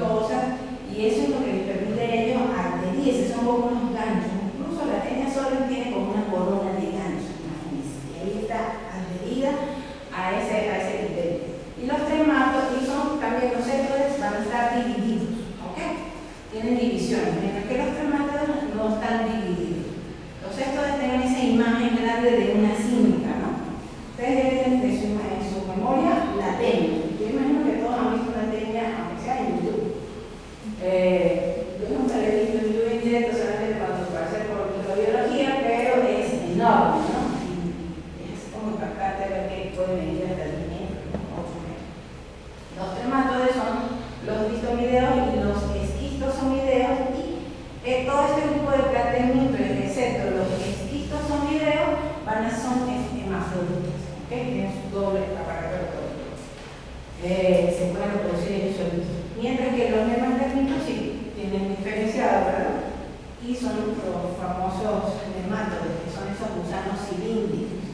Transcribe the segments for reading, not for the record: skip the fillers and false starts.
mucosas, y eso es lo que les permite a ellos adherirse, son como unos ganchos. Incluso la tenia solo tiene como una corona de ganchos, imagínense, y ahí está adherida a ese criterio. Y los trematos, y son también los células, van a estar divididos, ¿ok? Tienen divisiones, mientras que los trematos no están divididos. Los céstodes tienen esa imagen grande de una cinta, ¿no? Ustedes deben de en su memoria la tenia. Yo imagino que todos han visto una tenia, aunque sea en YouTube. Yo nunca la he visto en YouTube en directo, solamente cuando pasé por microbiología, pero es enorme, ¿no? Y es como impactante ver que puede medir hasta 10 metros, 8 metros. Los trematodes son los distomideos y los esquistosomideos, y todo este grupo de plateníferos, excepto los esquistosomideos, son hermafroditas, ¿okay? Tienen su doble aparato reproductor. Se pueden reproducir ellos solitos. Mientras que los nematérmicos sí tienen diferenciado, ¿verdad? Y son los famosos nematodes, que son esos gusanos cilíndricos.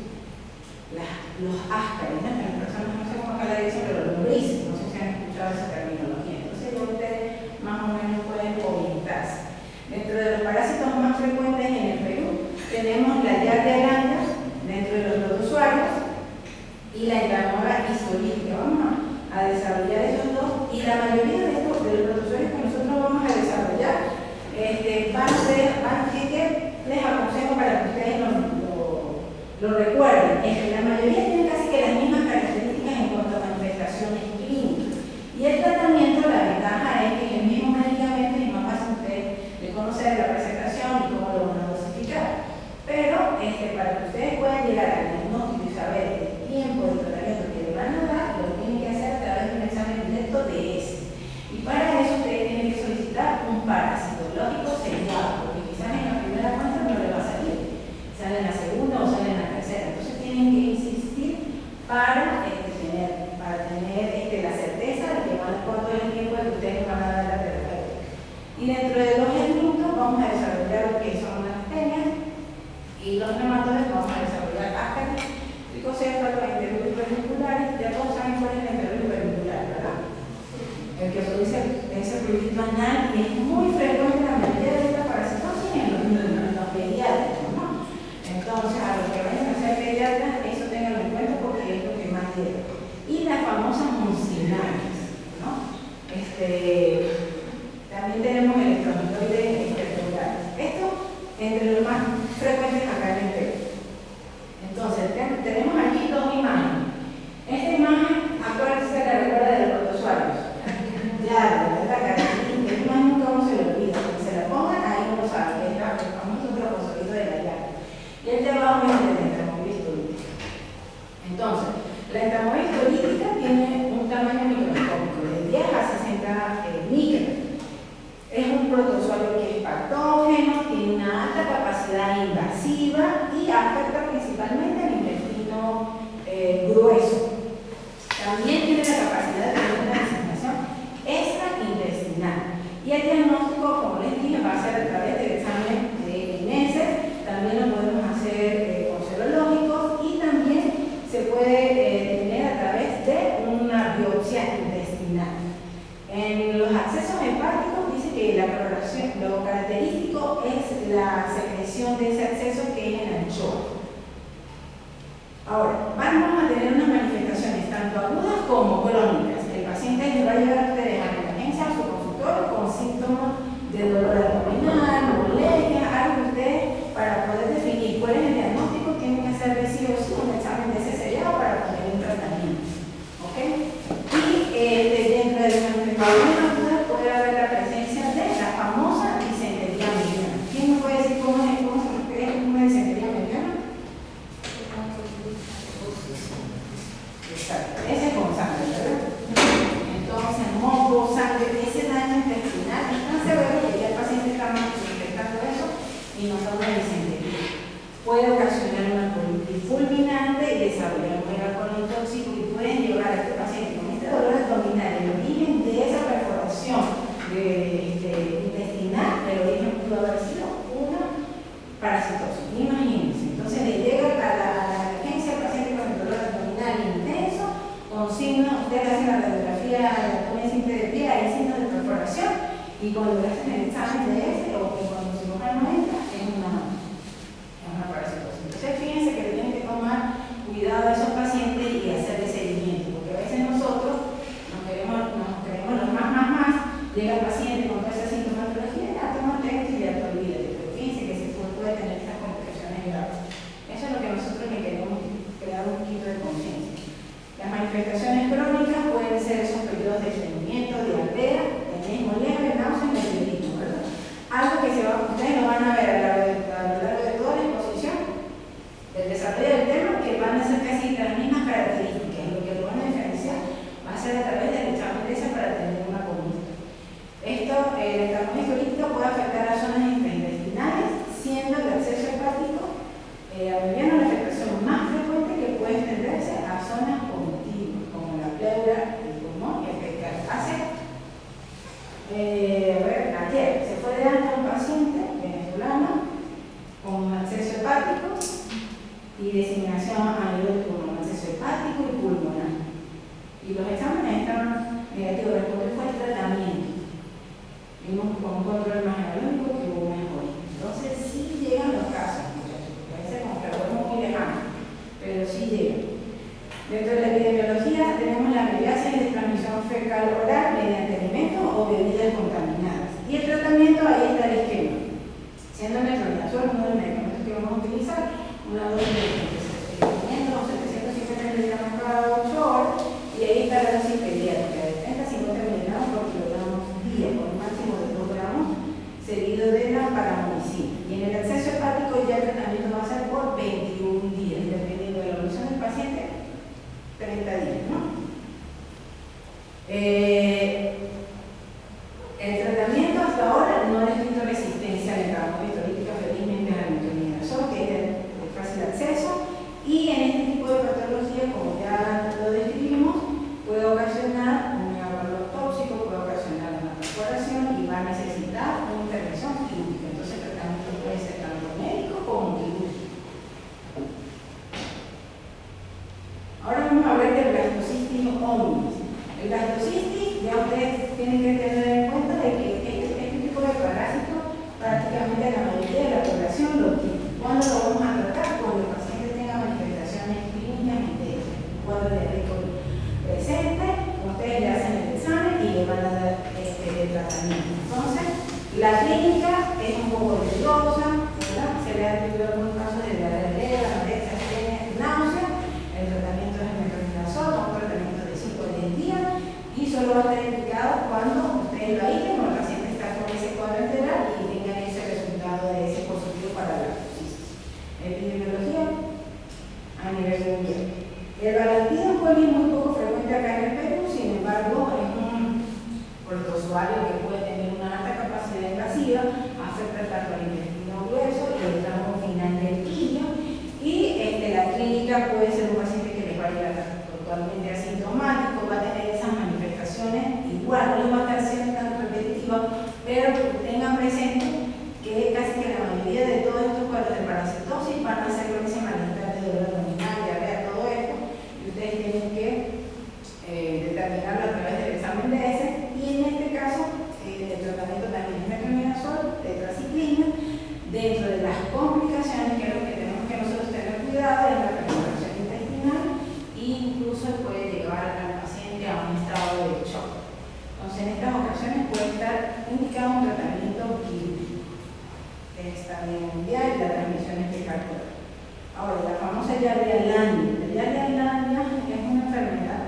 Los áscaris, ¿no? Las personas no sé cómo acá la dicen, pero los lombrices, no sé si han escuchado esa terminología. Entonces, ustedes más o menos pueden orientarse. Dentro de los parásitos más frecuentes en el Perú, tenemos la Giardia lambda dentro de los protozoarios y la Entamoeba histolítica. Vamos a desarrollar esos dos, y la mayoría de los protozoarios que nosotros vamos a desarrollar van a ser, que les aconsejo para que ustedes lo recuerden, es que la mayoría tienen casi que las mismas características en cuanto a manifestaciones clínicas. Y el tratamiento, la ventaja es que el mismo medicamento es más fácil ustedes de conocer la presentación y cómo lo van a dosificar. Pero para que ustedes puedan llegar al diagnóstico y saber el tiempo de tratamiento que le van a dar, lo tienen que hacer a través de un examen directo de ese. Y para eso ustedes tienen que solicitar un parasitológico sellado, porque quizás en la primera muestra no le va a salir, sale en la segunda o sale en la tercera. Entonces tienen que insistir para tener la certeza de que van a corto el tiempo de que ustedes van a dar la terapia. Y dentro de los elementos vamos a desarrollar lo que son las tenias, y los nematodes vamos a desarrollar áscaris, tricocéfalos, enteros hipervinculares. Ya todos saben cuál es el entero hipervincular, ¿verdad? El que produce ese fluidito anal, y es muy frecuente en la mayoría de estas parasitosis en los pediatras, ¿no? Entonces, a los que vayan a ser pediatras, eso tengan en cuenta porque es lo que más llega. Y las famosas mucinares, ¿no? También tenemos el estromitoide intercelulares. Esto entre los más frecuentes acá en el Perú. Entonces, tenemos aquí dos imágenes. Esta imagen, acuérdense que la recuerda de los protozoarios. Ya, la característica, esta imagen cómo se le olvida. Cuando se la pongan, ahí no lo saben, es el famoso tropozoito de la llave. Y el de abajo es el entamoeba histolítica. Entonces, la entamoeba histolítica tiene un tamaño microscópico de 10 a 60 micras. Es un protozoario que es patógeno, tiene una alta capacidad invasiva y afecta principalmente el intestino grueso. También tiene la capacidad de tener una diseminación extraintestinal. Y el diagnóstico, como les dije, va a ser a través del examen de INESES. También lo podemos hacer con serológicos, y también se puede tener a través de una biopsia intestinal. En los accesos hepáticos dice que lo característico es la secreción de ese acceso, que es en anchoa. Ahora, vamos a tener unas manifestaciones tanto agudas como crónicas. El paciente le va a llegar a ustedes a la emergencia, a su consultorio, con síntomas de dolor abdominal, molestia, algo que ustedes, para poder definir cuál es el diagnóstico, tienen que hacer sí o sí un examen de ese sellado para poner un tratamiento. ¿Ok? Y dentro de las manifestaciones agudas puede haber la presencia de la famosa disentería mediana. ¿Quién me puede decir cómo es una disentería mediana? Exacto, ese es con sangre, ¿verdad? Entonces, moco, sangre, ese daño intestinal es tan severo que ya el paciente está manifestando eso y no está una disentería. Puede ocasionar una colitis fulminante y desarrollar un megacolon tóxico, y pueden llevar a este paciente con este dolor abdominal. El origen de esa perforación intestinal, el origen pudo haber sido una parasitosis. Imagínense. Entonces le llega a la emergencia al paciente con el dolor abdominal intenso, con signos, ustedes hacen la radiografía, la ponen simple de pie, hay signos de perforación y cuando le hacen el examen de ese o cuando el cirujano entra, es una parasitosis. Entonces, fíjense que tienen que tomar cuidado a esos pacientes y hacerle seguimiento, porque a veces nosotros nos queremos los más, llega el paciente con toda esa sintomatología, ya toma el test y ya te olvidas, pero fíjense que se puede tener estas complicaciones graves. Eso es lo que nosotros le queremos crear un poquito de conciencia. Las manifestaciones crónicas pueden ser esos periodos de estreñimiento, diarrea, enemismo leve, náusea y nerviosismo, ¿verdad? Algo que ustedes lo van a ver a lo largo de toda la exposición del desarrollo del tema, que van a ser casi las mismas características. Lo que lo van a diferenciar va a ser a través del examen de esa para tener una conducta. Esto, el estamónico líquido puede afectar a zonas intestinales, siendo el acceso hepático a mediano la afectación más frecuente que puede extenderse a zonas contiguas, como la pleura, el pulmón y el fecal. Ayer se fue de alta un paciente venezolano con acceso hepático y diseminación a nivel de pulmón, acceso hepático y pulmonar. Y los exámenes estaban negativos, después fue el tratamiento. Vimos con un control más económico que hubo mejoría. Entonces, sí llegan los casos, muchachos, porque a veces como que lo vemos muy lejano, pero sí llegan. Dentro de la epidemiología tenemos la amibiasis de transmisión fecal oral mediante alimentos o bebidas contaminadas. Y el tratamiento, ahí está el esquema. Siendo el metronidazol uno de los medicamentos que vamos a utilizar, una dosis de 500 o 750 miligramos cada 8 horas, y ahí está la dosis pediátrica de 30 a 50 miligramos por kilogramo día, por un máximo de 2 gramos, seguido de la paramonicina. Y en el acceso hepático ya el tratamiento va a ser por 21 días, dependiendo de la evolución del paciente, 30 días, ¿no? El tratamiento hasta ahora no ha descrito resistencia al entramo histolítica, felizmente, al metronidazol, que es de fácil acceso, y en este tipo de patología, como ya lo describimos, puede ocasionar un megavalor tóxico, puede ocasionar una perforación y va a necesitar una intervención quirúrgica. Entonces, el tratamiento puede ser tanto médico como quirúrgico. Ahora vamos a hablar del gastrocystis ominis. El gastrocystis, ya ustedes tienen que tener en cuenta de que este tipo de parásito prácticamente la mayoría de la población lo tiene. ¿Cuándo lo vamos a tratar? Cuando el paciente tenga manifestaciones clínicas intentas. Cuando el diarreico presente, ustedes le hacen el examen y le van a dar el tratamiento. Entonces, la clínica es un poco riesgosa, ¿verdad? Se le ha atribuido algunos casos de diarrea, anorexia, astenia, náusea. El tratamiento es el metronidazol, un tratamiento de 5 a 10 días, y solo va a estar indicado cuando ustedes lo aíslen o el paciente está con ese cuadro enteral y tengan ese resultado de ese positivo para la gastrocystis. Epidemiología a nivel mundial. El valantina es muy poco frecuente acá en el Perú, sin embargo, es un protozoario que puede tener una alta capacidad invasiva, afecta tanto al intestino grueso y el tramo final del quillo, y la clínica puede ser un paciente que les va a llegar totalmente asintomático, va a tener esas manifestaciones, igual no les va a estar siendo tan repetitiva, pero tengan presente que casi que la mayoría de todos estos cuadros de parasitosis van a ser con ese malestar de dolor abdominal, diarrea, todo esto, y ustedes tienen que determinarlo a través del examen de ese, y en este caso el tratamiento también es metronidazol, tetraciclina, dentro de las complicaciones, que es lo que tenemos que nosotros tener cuidado, es la perforación intestinal, e incluso puede llevar al paciente a un estado de shock. Entonces, en estas ocasiones puede estar indicado un tratamiento quirúrgico. Está bien mundial y la transmisión es fecal oral. Ahora, la famosa Yardia-Landia. La Yardia-Landia es una enfermedad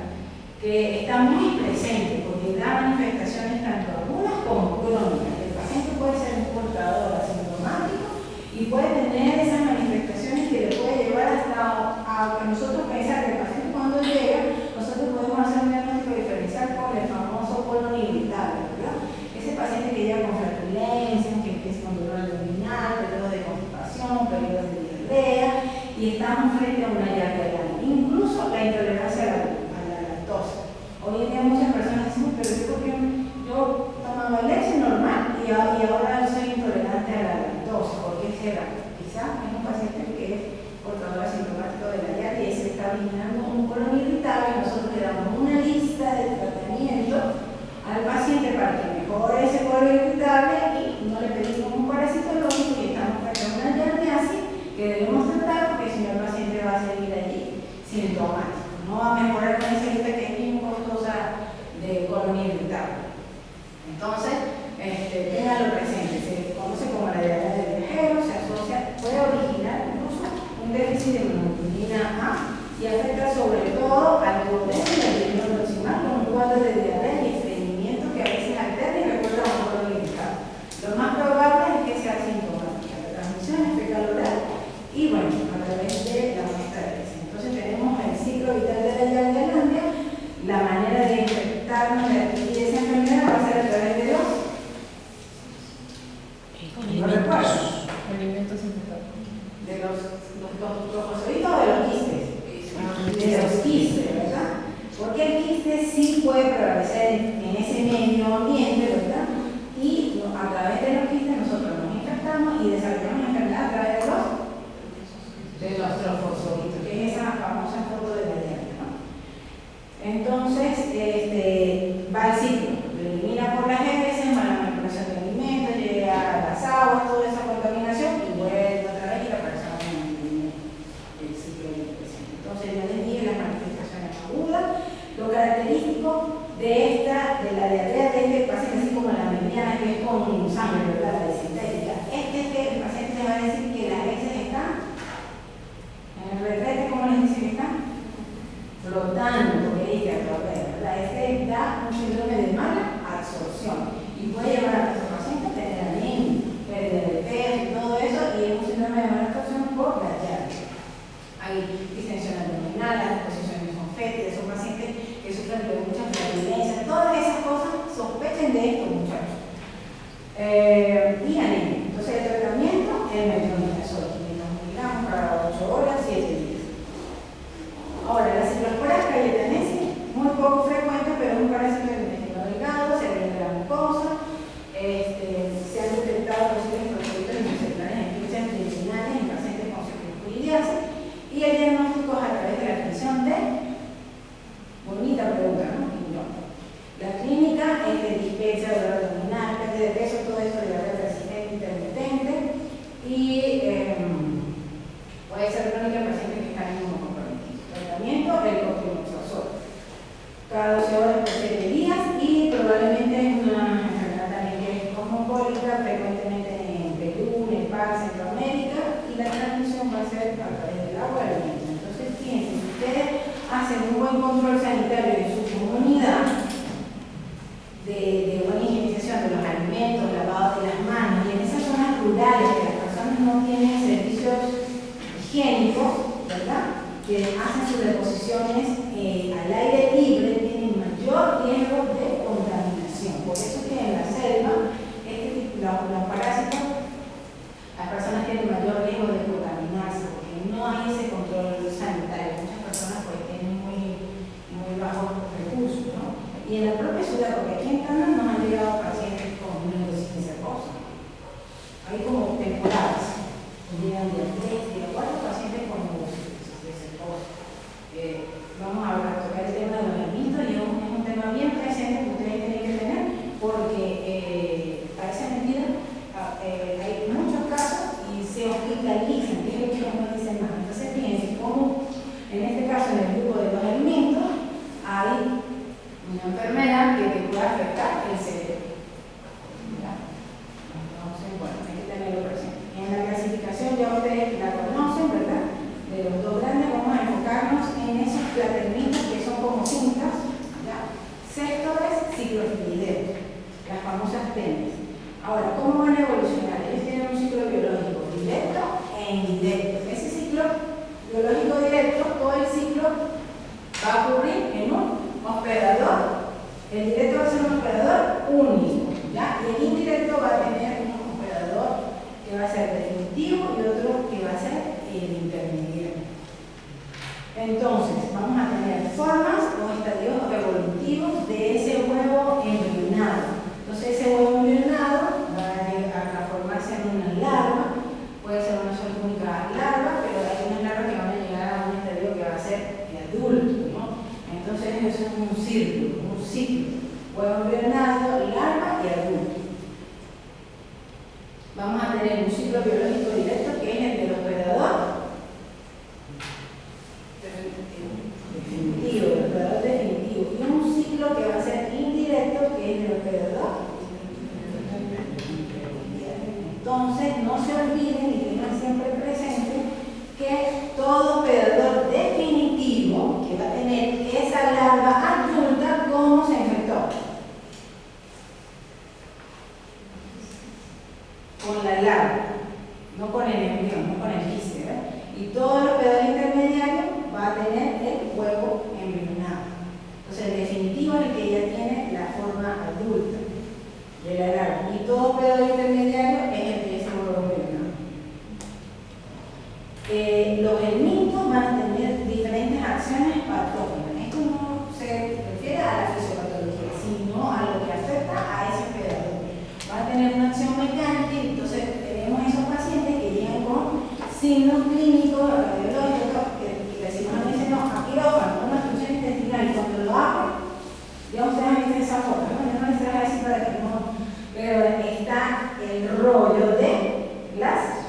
que está muy presente porque da manifestaciones tanto agudas como crónicas. El paciente puede ser un portador asintomático y puede tener esas manifestaciones que le puede llevar hasta a que nosotros pensar que el paciente cuando llega, nosotros podemos hacer un diagnóstico diferencial con el famoso colon irritable, ¿verdad? Ese paciente que llega con flatulencias, que empieza con dolor abdominal, periodos de constipación, periodos de diarrea, y estamos frente a una Yardia-Landia. Incluso la intolerancia a la lactosa. Hoy en día muchas personas dicen, pero yo porque yo tomaba leche normal y ahora soy intolerante a la lactosa. ¿Por qué será? Quizás es un paciente que es portador asintomático de la Yardia y se está originando un colon irritable, y nosotros le damos una lista de tratamiento al paciente para que mejore ese colon irritable Entonces, ténganlo presente, se conoce como la diarrea del viajero, se asocia, puede originar incluso un déficit de hemoglobina A y afecta sobre todo al gordeo y al riñón proximal con un cuadro de diarrea y estreñimiento que a veces alterna y recuerda a un colon irritable. Lo más probable es que sea sintomática, la transmisión es fecal oral y bueno, a través de la muestra de heces. Entonces tenemos el ciclo vital de la Yardialandia. La manera de infectarnos de adquirir esa enfermedad va a ser a través de los alimentos infectados. De los trofosoditos o de los quistes. De los quistes, ¿verdad? Porque el quiste sí puede prevalecer en ese medio ambiente, ¿verdad? Y a través de los quistes nosotros nos infectamos y desarrollamos la enfermedad a través de los trofosoditos, que es esa famosa foto de la diarrea, ¿no? Entonces, va el ciclo, lo elimina por las heces, mala manipulación de alimentos, llega a las aguas, toda esa contaminación y vuelve otra vez y la persona mantiene el ciclo de infección. Entonces, ya les dije las manifestaciones agudas. Lo característico de la diarrea de este paciente, así como la mediana, que es con sangre, ¿verdad? La disentética, es que el paciente le va a decir que las heces están en el retrete, ¿cómo les dice que están? Flotando, porque dice ¿verdad? Da un síndrome de mala absorción y puede llevar a nuestro paciente a tener anemia, pérdida de peso y todo eso, y es un síndrome de mala absorción por la diarrea. Hay distensión abdominal, las posiciones son fétidas, son pacientes que sufren de mucha flatulencia, todas esas cosas sospechen de esto, muchachos. Y anemia. Entonces el tratamiento es metronidazol, 500 miligramos cada 8 horas, 7 días. Ahora, la ciclosporas cayetanense, muy poco frecuente, pero es un parásito del intestino delgado, se alimenta de la mucosa, se han detectado posibles procedimientos intracelulares en infecciones intestinales en pacientes con cefalopiliasis y el diagnóstico es a través de la adquisición de, bonita pregunta, ¿no? La clínica es de dispepsia, dolor abdominal, pérdida de peso, todo eso de diarrea persistente, intermitente y puede ser crónica en pacientes que están inmunocomprometidos. Tratamiento, el cotrimoxazol. Cada 12 horas por 7 días y probablemente es una enfermedad también que es cosmopolita, frecuentemente en Perú, Nepal, Centroamérica y la transmisión va a ser a través del agua y alimento. Entonces, fíjense, si ustedes hacen un buen control sanitario en su comunidad, de buena higienización de los alimentos, lavado de las manos, y en esas zonas rurales que las personas no tienen servicios higiénicos, ¿verdad? Que hacen sus deposiciones al aire libre, tienen mayor riesgo de contaminación. Por eso es que en la selva, los parásitos, las personas tienen mayor riesgo de contaminarse, porque no hay ese control sanitario. Muchas personas pues tienen muy bajos recursos, ¿no? Y en la propia ciudad, porque aquí en Tana nos han llegado pacientes con neurosis nervosa. Hay como temporadas, llegan día 3, día 4 pacientes con neurosis nervosa. Vamos a tocar el tema de los alimentos y es un tema bien presente que ustedes tienen que tener porque parece mentira, con la larva, no con el embrión, no con el quiste, ¿verdad? Y todo el operador intermediario va a tener el huevo embrionado. Entonces, el definitivo es el que ya tiene la forma adulta de la larva. Y todo operador intermediario es el que es el huevo embrionado. Los helmintos van a tener diferentes acciones patógenas. Esto no se refiere a la fisiopatología, sino a lo que afecta a ese operador. Va a tener una acción mecánica y entonces tenemos esos pacientes que llegan con signos clínicos, radiológicos, que el cirujano dice, no, a quirófano, una obstrucción intestinal, y cuando lo abre, ya ustedes han visto esa foto, ¿no? Yo no les traje así para que no, pero está el rollo de las...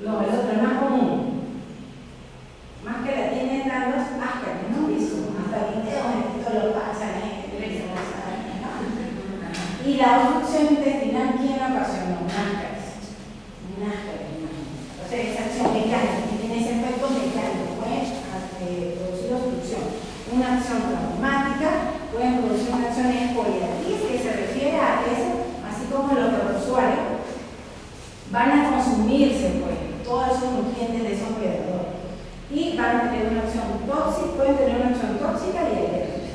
No, el otro es más común. Más que la tiene Carlos Asperger, ¿no? Hizo hasta videos en esto lo pasa, la gente cree que no sabe, ¿no? Y la obstrucción intestinal, ¿quién la ocasionó? Un Asperger. Entonces, esa acción mecánica, que tiene ese efecto mecánico, puede producir obstrucción. Una acción traumática, pueden producir una acción exfoliatriz, que se refiere a eso, así como los usuarios van a consumirse, pues, todos esos nutrientes de esos operadores. Y van a tener una acción tóxica, pueden tener una acción tóxica y alérgica.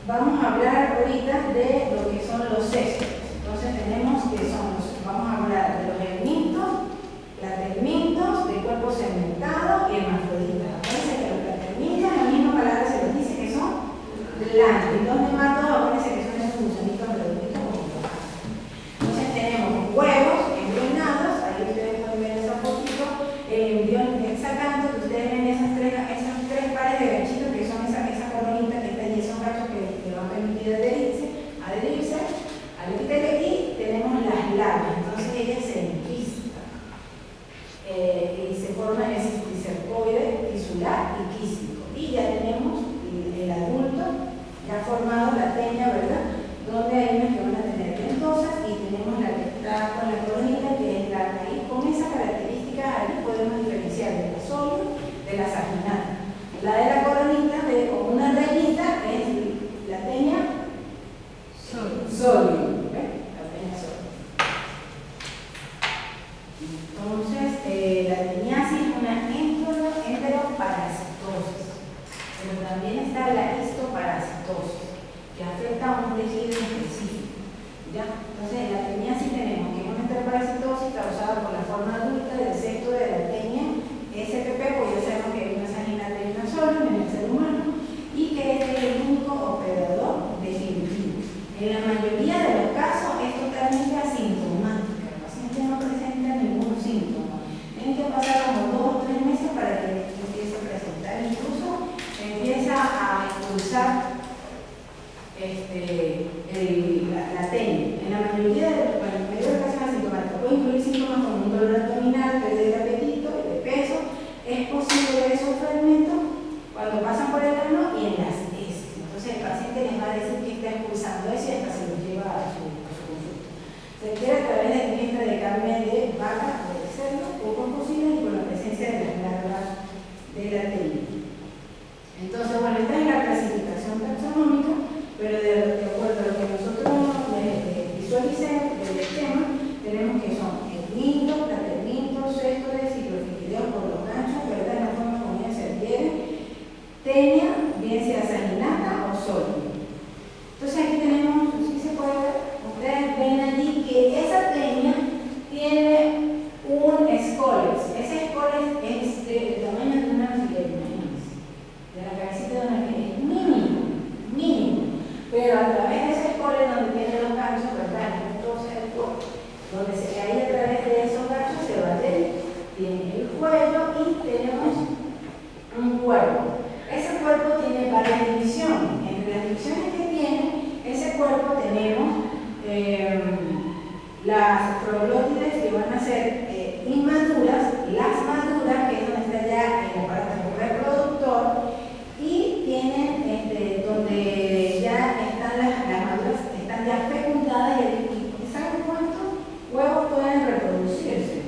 Vamos a hablar ahorita de lo que son los sexos. Entonces tenemos que son, vamos a hablar de los helmintos, platelmintos, de cuerpo segmentado y hermafroditas. Acuérdense que los platelmintos, la misma palabra se les dice que son blancos. Y los demás todos, acuérdense que son esos gusanitos redonditos como los. Entonces tenemos huevos embrionados, ahí ustedes pueden ver esa fotito, el embrión sacando, que ustedes ven esas tres pares de ganchitos que son esa coronita que está allí, esos ganchos que van a permitir adherirse al epitelio, y tenemos las larvas. Entonces ellas se enquistan y se forman ese cisticercoide tisular y quístico. Y ya tenemos el adulto ya formado, la teña, ¿verdad? Donde hay unas que van a tener ventosas y tenemos la que está con la coronita, que es la raíz. Con esa característica ahí podemos diferenciar de la sólida de la saginata. La de la coronita, con una rayita, es la teña sólida. La teña sólida. Entonces, la teñasis es una enteroparasitosis, pero también está la histoparasitosis, que afecta a un tejido específico. ¿Ya? Entonces, en la teñasis tenemos que es una enteroparasitosis causada por la forma adulta del sexto de la teña SPP, pues ya sabemos que hay una saginata y una sólida en el ser humano, y que este es el único operador definitivo. En la mayoría de los casos es totalmente asintomática, el paciente no presenta ningún síntoma. Tienen que pasar como 2 o 3 meses para que empiece a presentar, incluso empieza a expulsar la teña. En la mayoría de los casos asintomáticos puede incluir síntomas como un dolor abdominal, pérdida de apetito y de peso. Es posible ver esos fragmentos cuando pasan por el ano y en las heces. Entonces el paciente les va a decir que está expulsando eso y hasta se lo lleva a su consulta. Se requiere a través de muestra de carne de vaca o de cerdo, poco cocida y con la presencia de las larvas de la teña. Entonces, bueno, esta es la clasificación taxonómica, pero de acuerdo a lo que nosotros visualicemos del esquema, tenemos que son helmintos, platelmintos, séstoles, ciclofitideos por los ganchos, ¿verdad? En la forma como ya se adhiere, teña, bien sea saginata o sólida. Entonces aquí tenemos, si se puede ver, ustedes ven allí que esa teña tiene un escoles. Ese escoles es del tamaño de una alfiler, imagínense, de la cabecita de una alfiler, es mínimo, pero a través de ese escoles donde tiene los ganchos, ¿verdad? Entonces el cuerpo, donde se cae a través de esos ganchos se va a adherir, tiene el cuello y tenemos un cuerpo. Ese cuerpo tiene varias divisiones. Entre las divisiones que tiene ese cuerpo tenemos las proglótides, que van a ser inmaduras, las maduras, que es donde está ya el aparato reproductor, y tienen donde ya están las maduras, están ya fecundadas, y ¿saben cuántos huevos pueden reproducirse?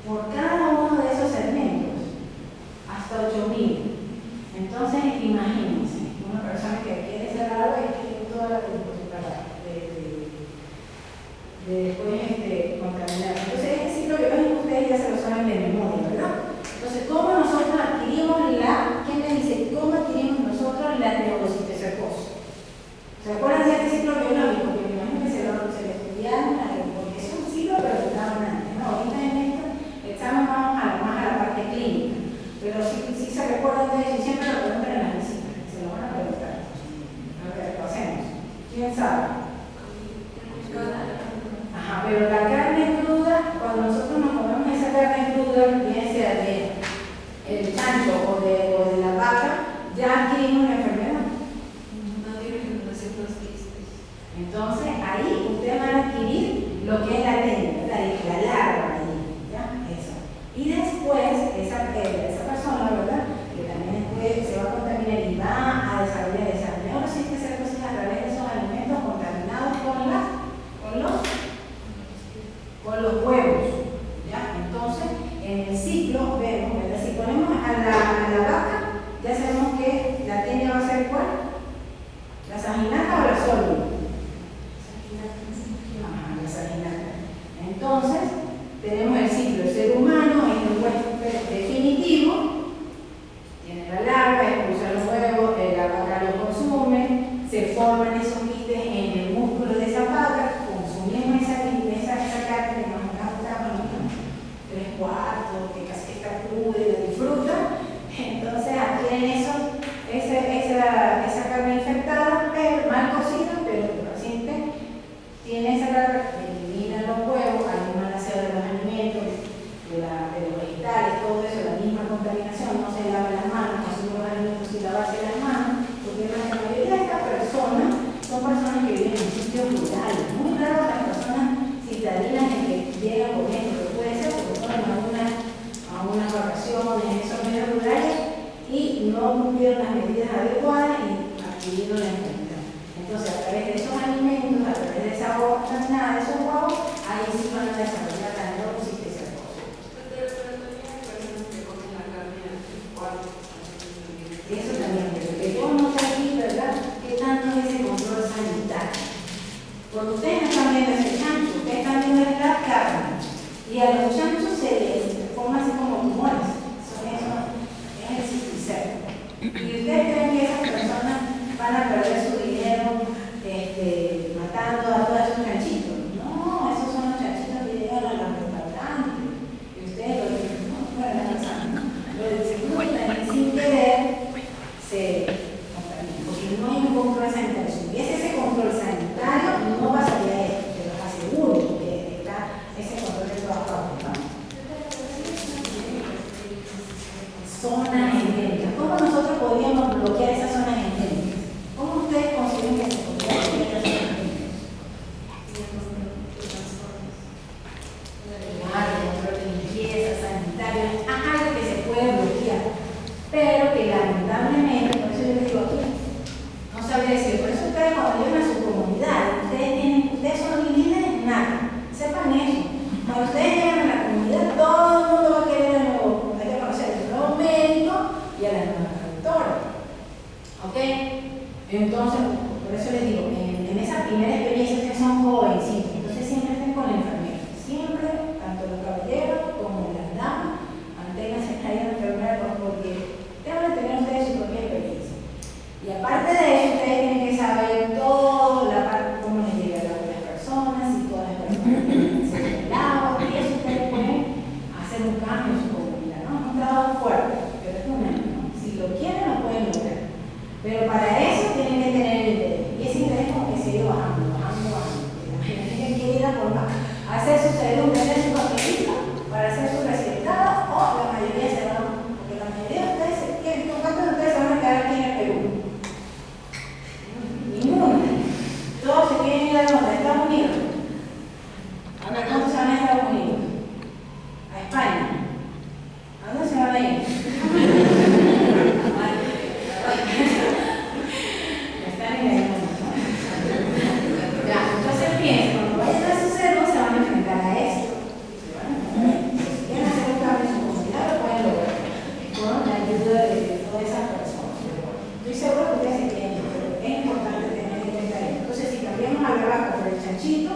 Por cada uno de esos segmentos, hasta 8.000. Entonces, imagínense, una persona que quiere ser algo y tiene toda la pensaba. Ajá, pero la carne cruda, cuando nosotros nos comemos esa carne cruda, bien sea de el chancho o de la vaca, ya adquirimos una enfermedad. Entonces, ahí ustedes van a adquirir lo que es la técnica, la larva ahí, ¿ya? Eso. Y después, esa persona, ¿verdad? Que también después se va a contaminar y va a desarrollar esa neurosis a través de esos alimentos contaminados con los huevos, ¿ya? Entonces, en el ciclo vemos, ¿verdad? Si ponemos a la vaca, ya sabemos que la tenia va a ser ¿cuál? ¿La saginata o la sólida? La saginata. Entonces, tenemos el ciclo. El ser humano es un huésped definitivo, tiene la larva, expulsa los huevos, la vaca lo consume, se forman esos quistes en el músculo de esa vaca, consumimos esa carne que nos encanta, 3/4, que casi está cruda y la disfruta. Entonces adquieren esa carne infectada, pero mal cocida, pero el paciente tiene esa carne, elimina los huevos, hay un balanceo de los alimentos, de los vegetales, todo eso, la misma contaminación, no se lava las manos, consume los alimentos sin lavarse las manos, porque la mayoría de estas personas son personas que viven en sitios rurales, muy raras las personas citadinas que llegan con esto, pero puede ser porque fueron a unas vacaciones en esos medios rurales y no cumplieron las medidas adecuadas y adquirieron la enfermedad. Entonces, a través de esos alimentos, a través de esa agua contaminada, de esos huevos, ahí sí van a desarrollar la neurosis de esa cosa. Eso también, pero que yo no sé aquí, ¿verdad? ¿Qué tanto es ese control sanitario? Porque ustedes no están viendo ese chancho, ustedes están viendo la carne. Y a los chanchos se les forma así como tumores. Eso es el cisticerco. ¿Y ustedes creen que esas personas van a perder su dinero matando a todos esos chanchitos? No, esos son los chanchitos que llegan a los restaurantes. Y ustedes lo dicen, no, lo disfrutan y sin querer se contaminan. Porque no hay un control sanitario. Si hubiese ese control sanitario, no pasaría esto, te lo aseguro, que está ese control de todas partes, ¿no? Zonas endémicas. ¿Cómo nosotros podríamos bloquear esas zonas endémicas? ¿Cómo ustedes consideran que se podría bloquear esas zonas endémicas? Claro, control de limpieza, sanitario, es algo que se puede bloquear, pero que lamentablemente, por eso yo les digo aquí, no sabría decir, por eso ustedes cuando llegan a su comunidad, ustedes son los líderes nada, sepan eso. Cuando ustedes llegan a la comunidad, todo el mundo va a querer a nuevo, hay que conocer al nuevo médico y a la nueva doctora. ¿Ok? Entonces, por eso les digo, en esa primera experiencia ustedes son jovencitos, entonces siempre estén con la enfermera. Siempre, tanto los caballeros como las damas, manténganse ahí en la enfermera porque deben tener ustedes su propia experiencia. Y aparte de eso, ustedes tienen que saber toda la parte, cómo les llega el agua a las personas, si todas las personas tienen acceso al agua, y eso ustedes pueden hacer un cambio en su comunidad, ¿no? Es un trabajo fuerte, pero es un ejemplo, ¿no? Si lo quieren, lo pueden lograr. Pero para eso tienen que tener el interés. Y ese interés como que sigue bajando. La gente quiere ir a hacer su salud, tener su papelito para hacer su recetado, o la mayoría se van, porque la mayoría de ustedes se quieren, ¿cuántos de ustedes se van a quedar aquí en el Perú? Ninguno. Todos se quieren ir a dónde? ¿A Estados Unidos? ¿A dónde se van a Estados Unidos? ¿A España? ¿A dónde se van a ir? Están engañando, ¿no? Ya, entonces piensen, cuando vayan a su cerro se van a enfrentar a esto. Se van a enfrentar. Si quieren hacer un cambio en su comunidad, lo pueden lograr con la ayuda de todas esas personas. Estoy seguro que ustedes se entienden, pero es importante tener en cuenta esto. Entonces, si cambiamos a la vaca por el chanchito,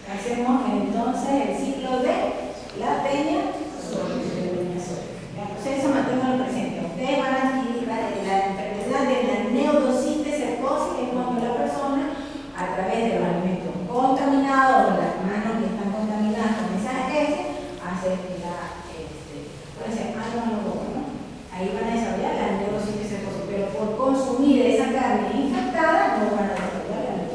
hacemos entonces el ciclo de la peña sobre entonces eso manténganlo presente. Ustedes van a adquirir la enfermedad de la neurosis-cercosis, que es cuando la persona, a través de los alimentos contaminados o las manos que están contaminadas con esa S, hace puede ser ¿no? Ahí van a desarrollar la neurosis-cercosis, pero por consumir esa carne infectada no van a desarrollar la neurosis.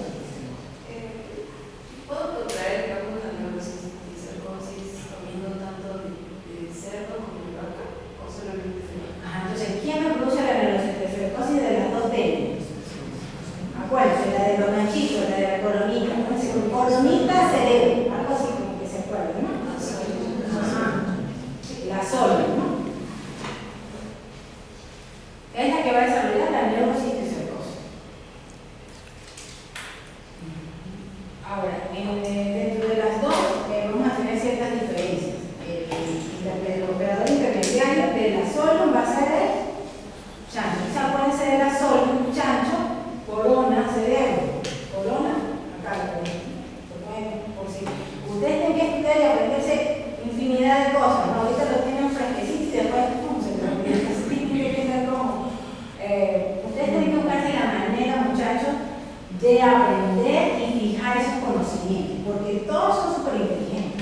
de aprender y fijar esos conocimientos, porque todos son súper inteligentes,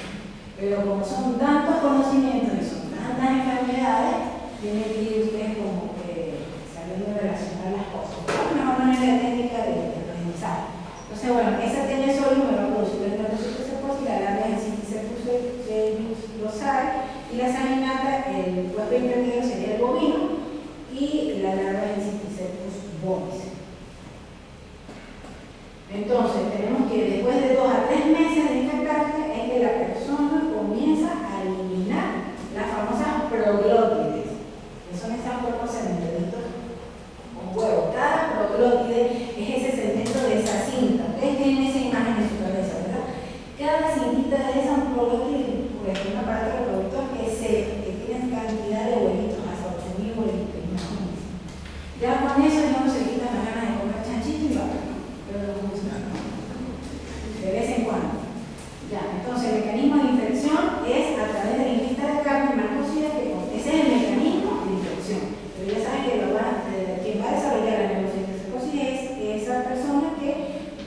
pero como son tantos conocimientos y son tantas enfermedades, tienen que ir ustedes como que sabiendo relacionar las cosas. Es una mejor manera técnica de aprendizaje. Entonces, bueno, esa tiene solo me va a producir el y la larva es el rosal, y la sanguinata, el huevo intermedio sería el bovino, y la larva es el Cysticercus bovis. Entonces, tenemos que después de 2 a 3 meses de infectarse, es que la persona comienza a eliminar las famosas proglótides, que son esas cuerpos cementeritos con huevo. Cada proglótide es ese segmento de esa cinta. Ustedes tienen esa imagen en su cabeza, ¿verdad? Cada cintita de esa proglótide, pues, es un aparato reproductor que tiene cantidad de huevitos, hasta 8.000 huevitos. Ya con eso ya no se quitan las ganas de comer chanchito y vaca, ¿no? Pero de vez en cuando. Ya, entonces el mecanismo de infección es a través de la ingesta de carne mal cocida, que ese es el mecanismo de infección. Pero ya saben que quien va a desarrollar la neurocysticercosis es esa persona que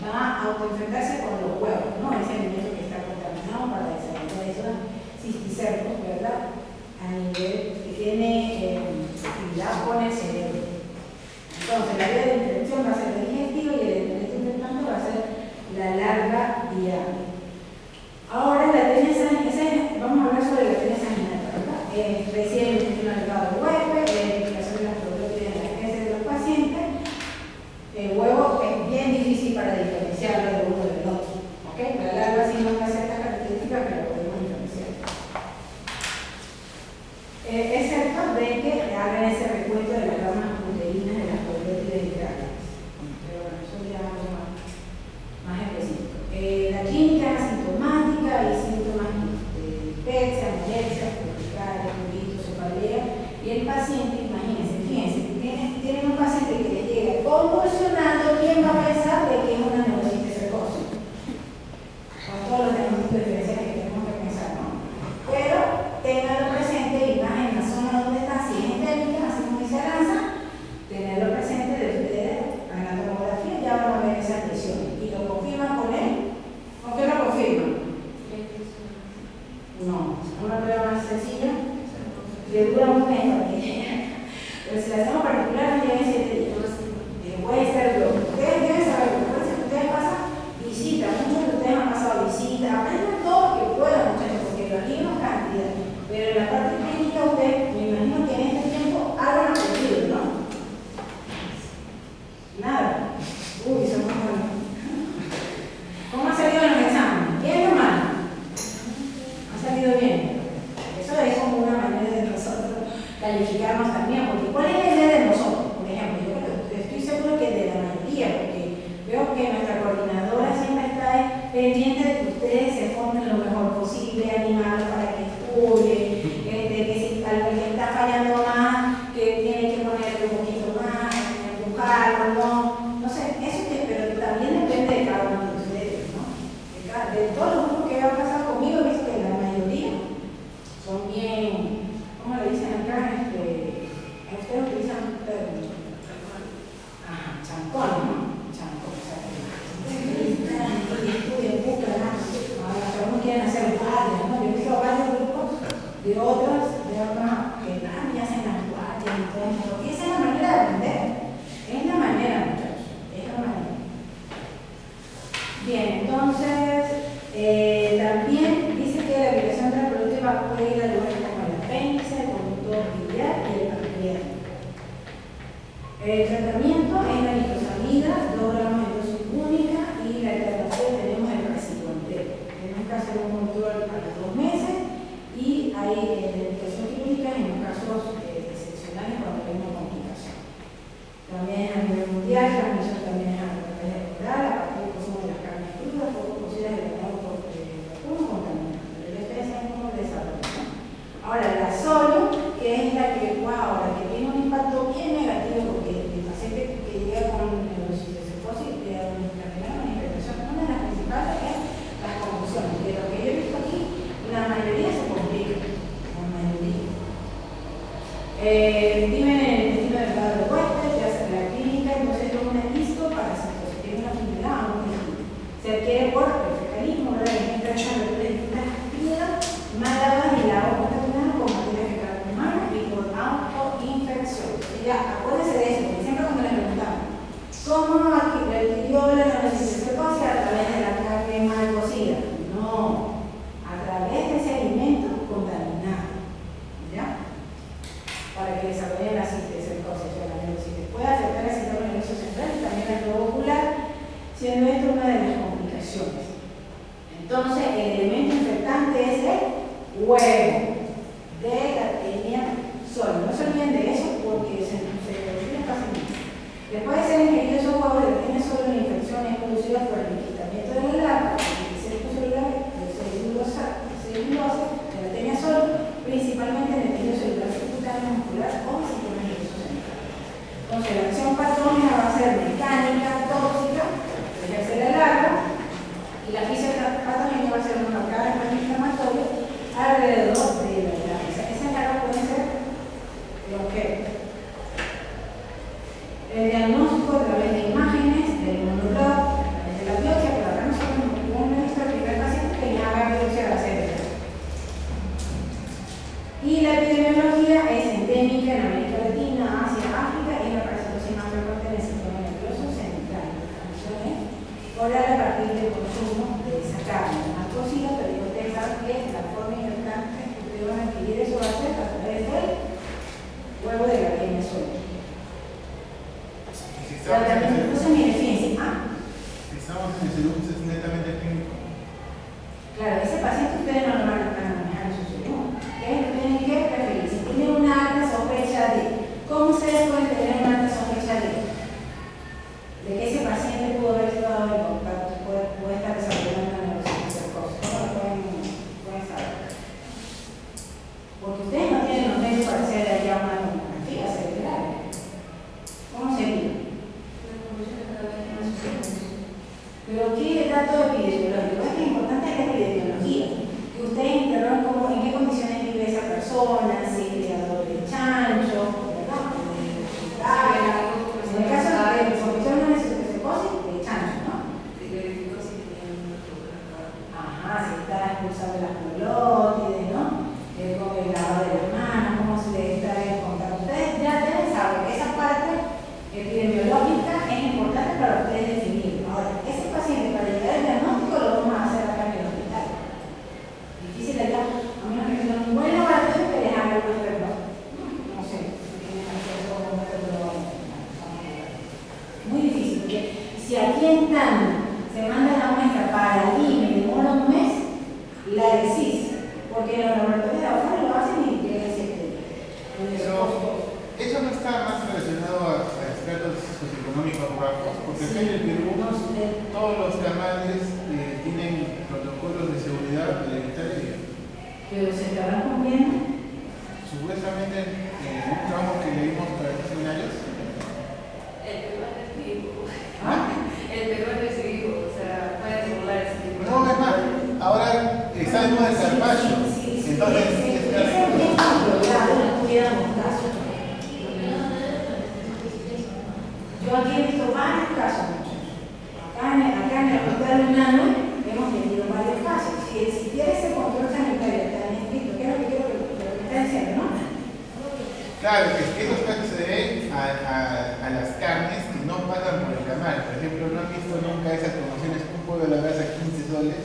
va a autoinfectarse con los huevos, ¿no? Ese alimento que está contaminado para desarrollar esos cisticercos, ¿verdad? A nivel que tiene actividad con el cerebro. Entonces, la vía de infección va a ser el digestivo y el elemento infectante va a ser la larva viable. Ahora, la tenia sanguinata, vamos a hablar sobre la tenia sanguinata, ¿verdad? Recién un agregado de huevo, la explicación de las proglótides en las heces de los pacientes. El huevo es bien difícil para diferenciarlo de uno del otro, ¿ok? La larva sí nos da ciertas características, pero lo podemos diferenciar. Es cierto de que hagan ese recuento de las ramas uterinas de las proglótides literarias. Pero bueno, eso ya es algo más específico. La clínica es asintomática, hay síntomas de dispepsia, anorexia, urticaria, prurito, cefalea, y el paciente, imagínense, fíjense, tienen un paciente que les llega convulsionando, ¿quién va a pensar de que es una neurocysticercosis? Con todos los diagnósticos diferenciales que tenemos que pensar, ¿no? Pero tenganlo presente y más en la zona donde está, si es endémica, así como dice Aranza, tenerlo presente de ustedes en la tomografía, ya van a ver esas lesiones y lo confirman con él. ¿Con qué lo confirman? No, una prueba más sencilla le dura un mes para que llegue, pero si la hacemos particular no llega en 7 días. Puede ser lo ustedes deben saber, puede ser que ustedes pasan visita, muchos de ustedes han pasado visita, aprendan todo lo que puedan ustedes, porque los libros cantidad, pero en la parte clínica ustedes, me imagino que en este tiempo algo han aprendido, ¿no? Nada. Uy, son muy buenos. ¿Cómo ha salido en los exámenes? ¿Bien o mal? ¿Ha salido bien? Eso es como una manera de nosotros calificarnos también, porque ¿cuál es la idea de nosotros? Por ejemplo, yo estoy seguro que de la mayoría, porque veo que nuestra coordinadora siempre está pendiente de que ustedes se formen lo mejor posible, animarlos para que estudien, que si algo que está fallando más, que tiene que ponerle un poquito más, empujarlo, no sé, eso que Luego, de la tenia solo. No se olviden de eso porque se olvida fácilmente. Después de ser ingeridos esos huevos de tenia solo en infecciones producidas por el enquistamiento de la larva, el celular de celulosa de la tenia solo, principalmente en el tejido celular subcutáneo muscular o sistema nervioso central. Entonces, la acción patógena va a ser mecánica, tóxica, ejerce la larva, y la fisiopatogenia va a ser una marcada en inflamatorio alrededor de la larva. Esa larva puede ser el objeto. El diagnóstico a través de imágenes, del inmunoblog, de la biopsia, pero acá nosotros hemos visto al primer paciente que ya haga biopsia de la célula. Y la epidemiología es endémica en América Latina, Asia, África y la parasitosis más frecuente en el sistema nervioso central. Oral a partir del consumo de esa carne. Más cocida, pero ustedes saben que la forma importante que ustedes van a adquirir eso va a ser a través del huevo de la tenia sola. Entonces, mire, fíjense. Si estamos en el segundo, es netamente clínico. Claro, ese paciente ustedes no lo van a manejar en su segundo. Ustedes tienen que preferir. Si tienen una alta sospecha de, ¿cómo ustedes pueden tener una alta sospecha de que ese paciente pudo haber estado en contacto, puede estar desarrollando una neuropsicosis? ¿Cómo lo pueden saber? Porque ustedes no tienen los medios para hacer allá una tomografía cerebral. ¿Cómo sería? Pero ¿qué dato epidemiológico? Es que lo importante es la epidemiología. Que ustedes interrogan en qué condiciones vive esa persona, si es criador de chancho, ¿verdad? En el caso de sospechosa una neuropsicosis, de chancho, ¿no? Ajá, si está expulsando las colótides, ¿no? Con el lavado de las manos, cómo se le está en contacto. Ustedes ya deben saber que esa parte epidemiológica es importante para ustedes definir. Ahora, ese paciente para llegar al diagnóstico lo vamos a hacer acá en el hospital. Difícil allá, a menos que tengan un buen laboratorio que les haga el método. No sé, si tienen acceso a un método. Muy difícil, porque si aquí en Tanda se manda la muestra para allí, me demora un mes, la existe. Porque los laboratorios de afuera lo hacen y llegan a 7 días. Pero eso no está más relacionado a estratos socioeconómicos bajos, porque acá en el Perú todos los canales tienen protocolos de seguridad para evitar ello. Pero se estarán cumpliendo. Supuestamente en un trabajo que leímos para estos seminarios. El peruano es vivo. El peruano es vivo, o sea, pueden burlar ese tipo. No, es más, ahora está de moda el carpaccio. Entonces, yo aquí he visto varios casos, acá en el hospital Lunano hemos tenido varios casos. Si quieres ese control sanitario, te han escrito, ¿qué es lo que quiero que está diciendo, no? claro, que estos casos se deben a las carnes que no pasan por el canal. Por ejemplo, no han visto nunca esas promociones, un pollo a la brasa 15 soles.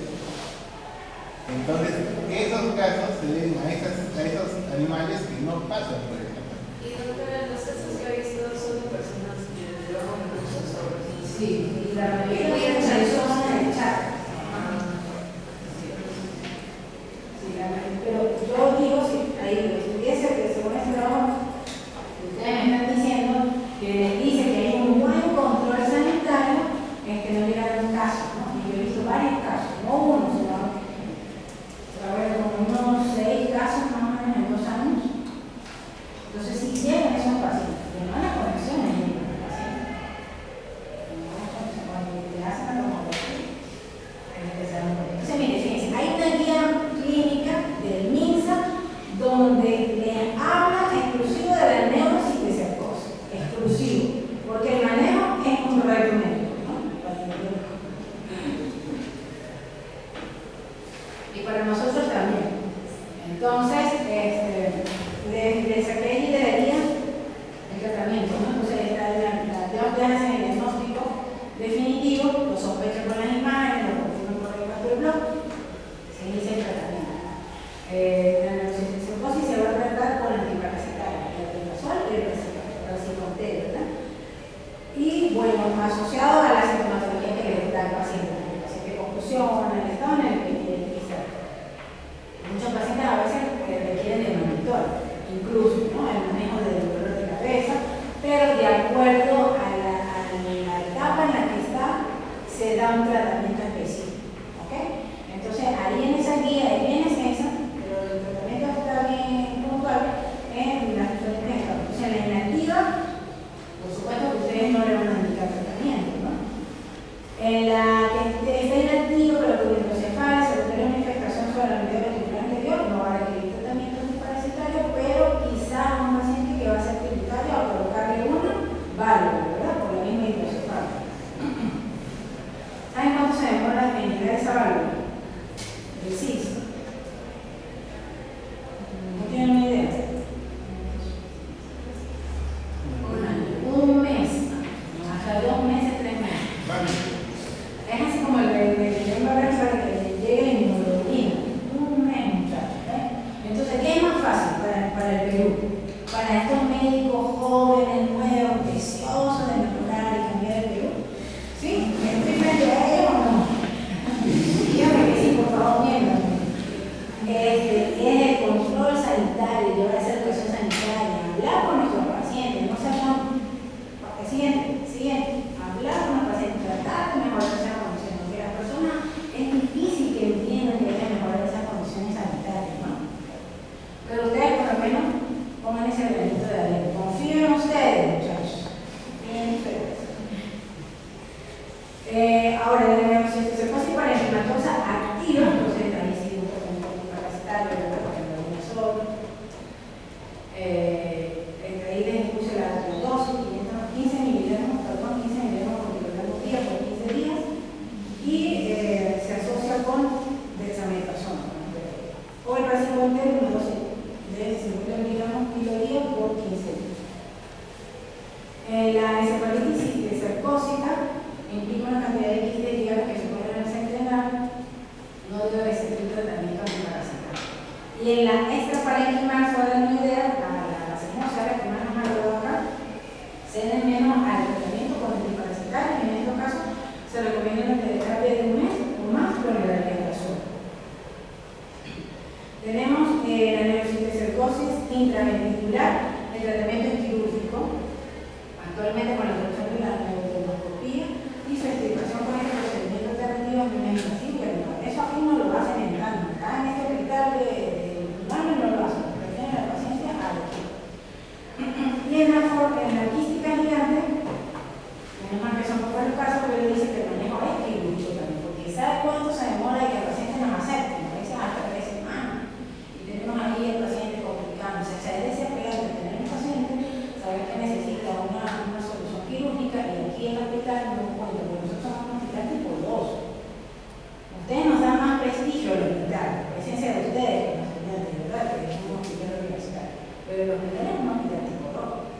Entonces, esos casos se deben a esos animales que no pasan por el canal. Y doctora, los casos que ha visto son de personas de bajos recursos o Sí, y la mayoría de las personas en el chat. Sí, pero yo digo, si ahí lo estuviese, que según ese trabajo, ustedes me están diciendo que les dice que hay un buen control sanitario, es que no llegaron casos, ¿no? Y yo he visto varios casos, no uno, sino a ver, como unos 6 casos más o menos en 2 años. Entonces, si llegan esos pacientes, que no hay la conexión en el paciente, no hay conexión, cuando te hacen la tomografía, entonces, mire, fíjense, hay una guía clínica del MINSA donde le habla exclusivo de la neuropsicosis, exclusivo, porque el manejo es un correcto médico, ¿no? Y para nosotros también. Entonces, les saqué allí de la guía el tratamiento, ¿no? Entonces, tengo que hacer el diagnóstico definitivo, lo sospecho con las imágenes, lo confirmo por el blog, se inicia el tratamiento. La neuropsicosis se va a tratar con antiparasitario, el albenazol y el praziquantel, ¿verdad? Y bueno, asociado a la sintomatología que le da al paciente con confusión, el estado en el que tiene que estar. Muchos pacientes a veces se da un tratamiento específico. ¿Ok? Entonces, ahí en esa guía es bien extensa, pero el tratamiento está bien puntual en las diferentes etapas. Entonces, en la inactiva, por supuesto que ustedes no le van a indicar tratamiento, ¿no? En la que está inactiva, pero con hidrocefalia, se requiere una infestación sobre la medida reticular anterior, no va a requerir tratamiento antiparasitario, pero quizá un paciente que va a ser tributario a colocarle una válvula, ¿verdad? Por la misma hidrocefalia. ¿Saben cuánto se demora en llegar esa válvula? Preciso. ¿No tienen una idea? Un mes. Hasta 2 meses, 3 meses. Es así como el para que le llegue la inmunoglobulina. Un mes, muchachos. Entonces, ¿qué es más fácil para el Perú? Para estos médicos jóvenes, nuevos, deseosos de mejorar y cambiar el Perú. ¿Sí? ¿Me estoy frente a ellos o no? Dígame que sí, por favor, miéntame. Es el control sanitario, llevar esa educación sanitaria, hablar con nuestros pacientes, no se llaman. Siguiente. Hablar con los pacientes, tratar de mejorar esas condiciones, porque las personas es difícil que entiendan que hay que mejorar esas condiciones sanitarias, ¿no? Pero ustedes por lo menos pongan ese granito de arena. Confíen en ustedes, muchachos. Confíen en ustedes. Ahora, la neurocercosis parenquimatosa activa, entonces ahí sí un tratamiento parasitario, ¿verdad? Porque no hay una sola. Ahí les puse la dosis, 15 miligramos por kilogramo día por 15 días y se asocia con dexametasona. O el racimolter, una dosis de 50 miligramos kilo día por 15 días. La encefalitis cercósica implica una cantidad de X de días que se pueden entrenar, no debe ser un tratamiento antiparasitario. Y en la extraparenquimal, solo de una idea, la semosa, que más nos ha ayudado acá, se den menos al tratamiento con antiparasitario, y en este caso se recomienda una terapia de un mes o más con el alendazol. Tenemos la neurocitocercosis intraventricular, el tratamiento es quirúrgico, actualmente con la solución de la neurotendoscopía y su extirpación con este procedimiento alternativo es muy invasivo y animal. Eso aquí no lo hacen en Tano, acá en este hospital de humanos no lo hacen, prefieren a la paciencia al equipo. Y en la quística gigante, menos mal que son pocos los casos, pero él dice que el manejo es quirúrgico también, porque ¿sabe cuánto se demora y que el paciente no acepte? A veces hasta 3 semanas. Y tenemos ahí el paciente complicándose. O sea, es desesperante tener un paciente, saber que necesita una solución quirúrgica y aquí en el hospital no cuenta, porque nosotros somos un hospital tipo 2. Ustedes nos dan más prestigio al hospital, presencia de ustedes como estudiantes, ¿verdad? Que es un hospital universitario. Pero el hospital es un hospital tipo 2.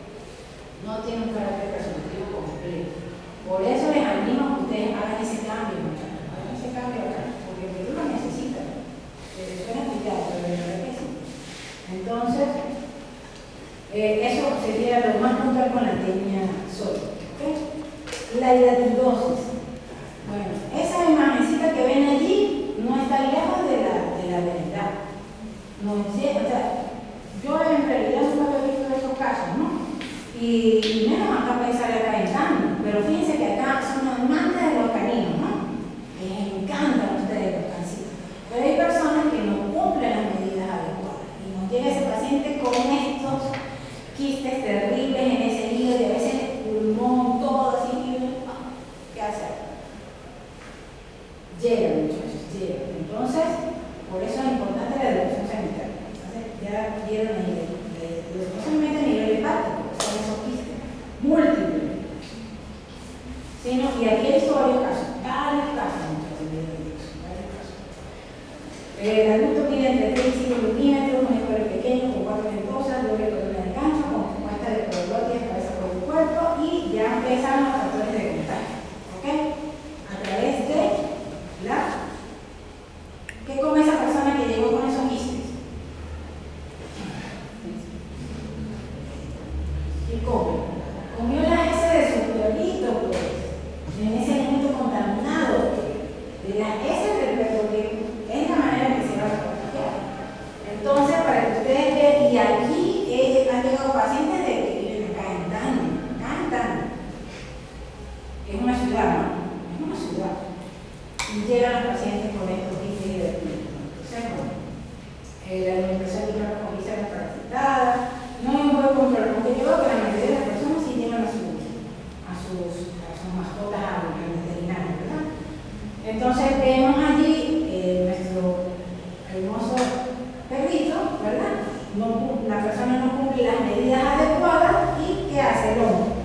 No tiene un carácter resolutivo completo. Por eso les animo a que ustedes hagan ese cambio, muchachos. Hagan ese cambio acá, porque el Perú lo necesita. Suena explicar, pero de verdad que sí. Entonces, eso sería lo más puntual con la técnica sólida. ¿Okay? La hidatidosis. Bueno, esa imagencita que ven allí no está lejos de la realidad. No, o sea, yo en realidad nunca he visto esos casos, ¿no? Y menos acá pensar acá en Tano, pero fíjense que acá son amantes de los caninos, ¿no? Les encantan ustedes los cancitos. Pero hay personas que no cumplen las medidas adecuadas y nos llega ese paciente con estos quistes terribles en ese hígado y a veces el pulmón, todo así. ¿Qué hacer? Llega, muchachos, llega. Entonces, por eso es importante la educación sanitaria. Entonces, ya vieron ahí la educación sanitaria a nivel hepático. Esos quistes múltiples. ¿Sí, no? Y aquí hay varios casos, muchachos, varios casos. El adulto mide entre 3 y 5 milímetros, un escuelo pequeño con 4 ventosas, doble corona de gancho, con muestra de prología, cabeza por el cuerpo y ya empiezan los factores de contagio. ¿Ok? A través de ¿qué come esa persona que llegó con esos quistes? ¿Qué come? Comió la S de su perrito, pues, en ese alimento contaminado. De la S del perro, que es la manera que se va a contagiar. Entonces, para que ustedes vean, y aquí han llegado pacientes de que viven acá en Tano. llegan los pacientes con estos tipos de divertimentos. Entonces, bueno, la alimentación de una recogida es parasitada, no hay un buen control, porque yo veo que la mayoría de las personas sí llevan a sus mascotas al veterinario, ¿verdad? Entonces vemos allí nuestro hermoso perrito, ¿verdad? La persona no cumple las medidas adecuadas y ¿qué hace el hombre?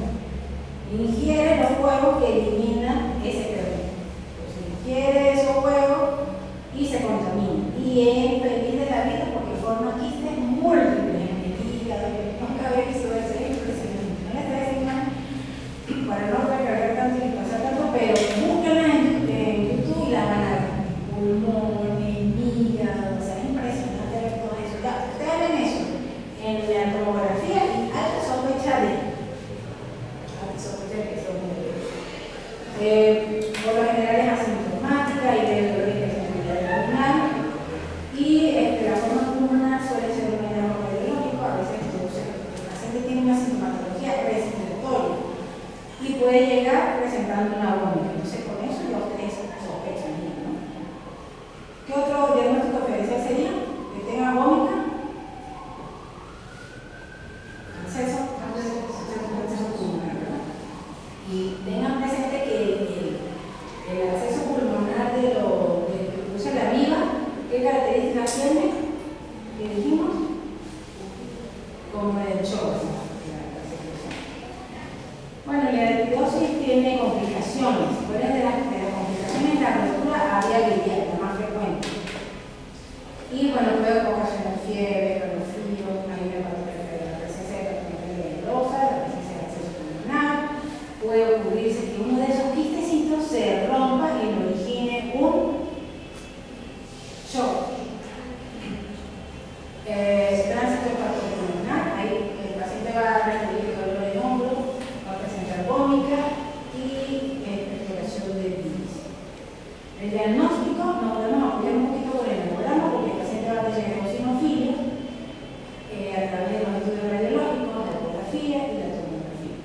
Ingiere los huevos que eliminan ese perrito. Entonces ingiere esos huevos y se contamina. Y es feliz de la vida porque forma quistes múltiples en el hígado. Nunca había visto eso, es impresionante. No les trae esa imagen para no recargar tanto y pasar tanto, pero búsquenla en YouTube y la van a ver. Pulmones, hígado, o sea, es impresionante ver todo eso. Ya, ustedes ven eso en la tomografía y hay la sospecha de por lo general es asintomática y de dolor de enfermedad abdominal y la forma pulmonar suele ser un edema radiológico, a veces el paciente tiene una sintomatología respiratoria y puede llegar presentando una vómita. Entonces con eso ya ustedes sospechan, ¿no? ¿Qué otro diagnóstico diferencial sería? Que tenga vómita, acceso pulmonar, ¿verdad? Y tengan presente que el acceso pulmonar de lo que produce la viva, ¿qué características tiene? ¿Qué dijimos? Como el shock. Bueno, la etidosis tiene complicaciones. ¿Cuáles de las complicaciones? La rotura biliar, la más frecuente. Y bueno, puede ocasionar fiebre, calofrío, hay la presencia de patología dolorosa, la presencia de acceso pulmonar. Puede ocurrirse que uno de esos quistecitos se rompa y lo origine un shock. Tránsito pulmonar, ahí el paciente va a recibir dolor de hombro, va a presentar vómita y expectoración de bilis. El diagnóstico nos podemos apoyar un poquito con el hemograma porque el paciente va a tener eosinofilia a través de los estudios radiológicos, la ecografía y la tomografía.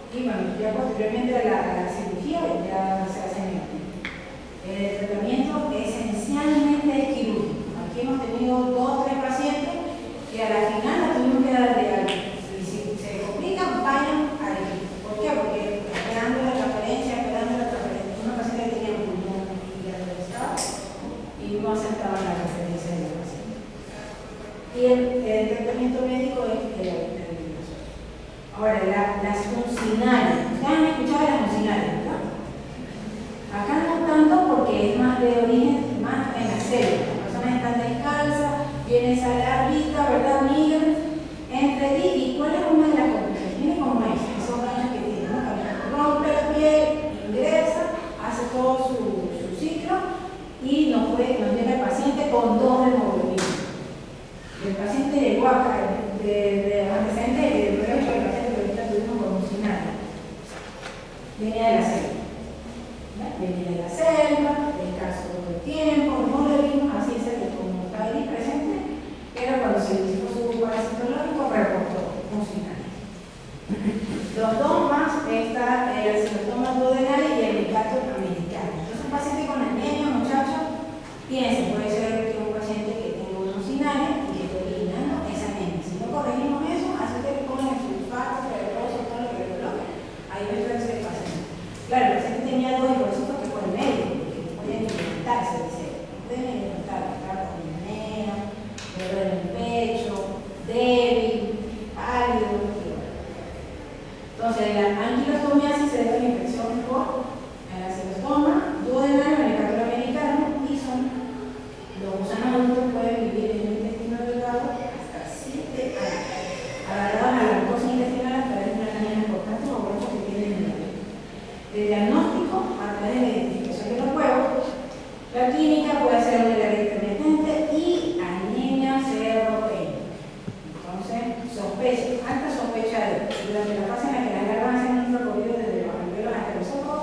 Y bueno, ya posteriormente a la cirugía ya se hace el tratamiento esencialmente es quirúrgico. Aquí hemos tenido 2 o 3 pacientes que a la final la tuvimos que dar de alta. Y si se complican, vayan al equipo. ¿Por qué? Porque esperando la transferencia, una paciente que tenía pulmón y ya lo estaba y no aceptaban la referencia de la paciente. Y el tratamiento médico es el ahora, las funcionales. Ustedes han escuchado de las funcionales, ¿verdad? Acá no tanto porque es más de origen, más en la célula. Las personas están descalzas, viene esa larvita, ¿verdad? Migran entre ti. ¿Y cuál es una de las complicaciones? Viene como es, esos daños que tiene, ¿no? Rompe la piel, ingresa, hace todo su ciclo y nos llega el paciente con 2 hemoglobina. El paciente llegó acá, de antecedentes del derecho del paciente que ahorita tuvimos convulsionado. Venía de la selva. Venía de la selva, escaso de tiempo, no lo vimos así cerca como está ahí presente, pero cuando se hizo su parasitológico reportó funcional. Los 2 más está el celostoma duodenal y el ligato americano. Entonces un paciente con anemia, muchachos, piensen, puede ser que un paciente que tenga un funcional y que esté eliminando esa anemia. Si no corregimos eso, hace que le pongan el sulfato, ferroso, todo lo que le coloque, ahí va a estar ese paciente. Claro, el paciente tenía 2 y por eso fue que fue el médico, porque no podían alimentarse, dice, no pueden alimentar, estaba con apnea, dolor en el pecho, débil, pálido. Entonces, la anquilostomiasis se debe a la infección por celostoma, duodenal, manicatura americano y los gusanos adultos pueden vivir en el intestino delgado hasta 7 años, agarrados a la glucosa intestinal a través de una línea importante o huevos que tienen en la piel. El diagnóstico a través de la identificación de los huevos, la clínica puede ser una alergia intermitente y anemia seroproteína. Entonces, alta sospecha de durante la fase en la que las larvas hacen un recorrido desde los alveolos hasta los ojos,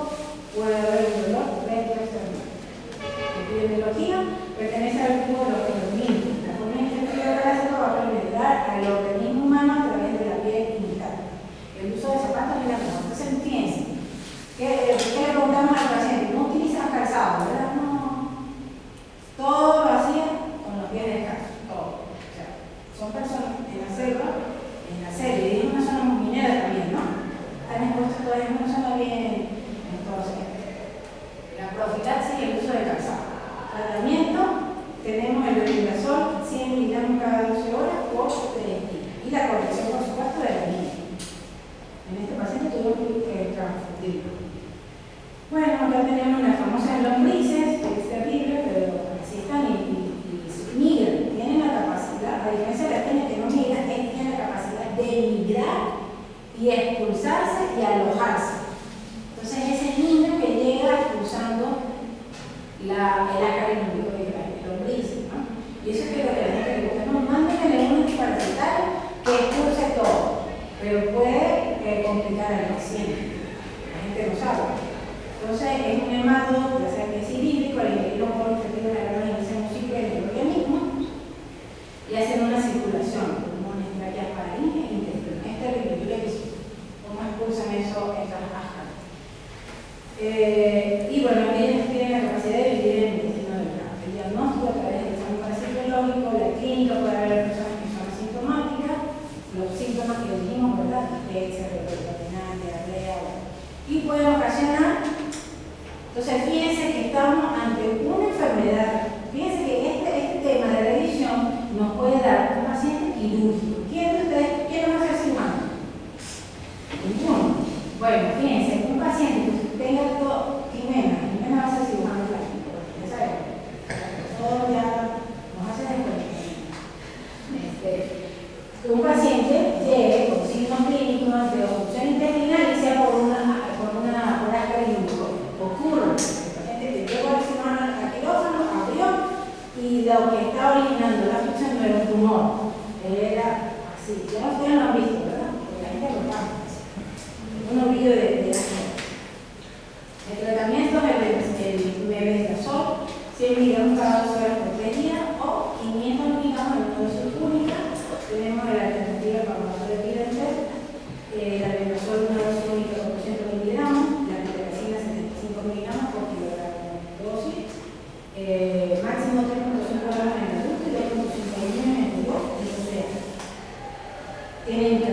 puede haber un dolor retroexterno. La epidemiología pertenece al grupo de los organismos. La forma en que el parásito va a permear al organismo humano a través de la piel intacta. El uso de zapatos y la ropa. Entonces, piensen, expulsarse y alojarse. Entonces ese niño que llega expulsando el ácaro el lombriz, ¿no? Y eso es que lo que a la gente le gusta, no, mándenle un antiparasitario que expulse todo, pero puede complicar al paciente. La gente no sabe. Entonces es un hemato, ya sea que es cilíndrico, al ingerir los poros efectivos de la grasa inician un ciclo del organismo y hacen una circulación, pulmones, tráqueas, faringe e intestino. Es terrible, cómo expulsan esas ascas. Y bueno, ellos tienen la capacidad de vivir en el intestino delgado. El diagnóstico a través del examen parasitológico, la clínica, puede haber personas que son asintomáticas, los síntomas que dijimos, ¿verdad? Dispepsia, retornar, diarrea, y pueden ocasionar. Entonces, fíjense que estamos ante una enfermedad. Fíjense que este tema de revisión nos puede dar un paciente quirúrgico. ¿Quién de ustedes quiere hacer cirugía? Ninguno. Bueno, fíjense, un paciente que tenga todo, Jimena va a ser cirujano plástico, ya sabemos. Todo ya nos hace después. Un paciente llegue con signos clínicos de obstrucción intestinal y sea por una clínica. Ocurre. El paciente que llegó al cirujano al quirófano, abrió y lo que está originando la obstrucción no era un tumor. Él era así. Ya ustedes lo han visto, ¿verdad? Porque la gente lo sabe. Un ovillo de la gente. El tratamiento es el mebendazol, 100 miligramos cada 2 horas por 3 días o 500 miligramos en una dosis única. Tenemos la alternativa para la evidente, la mebendazol una dosis única por 200 miligramos, la metacasina 75 miligramos por kilogramo de dosis, máximo 3.5 gramos en el adulto y 2.5 en el niño. Tienen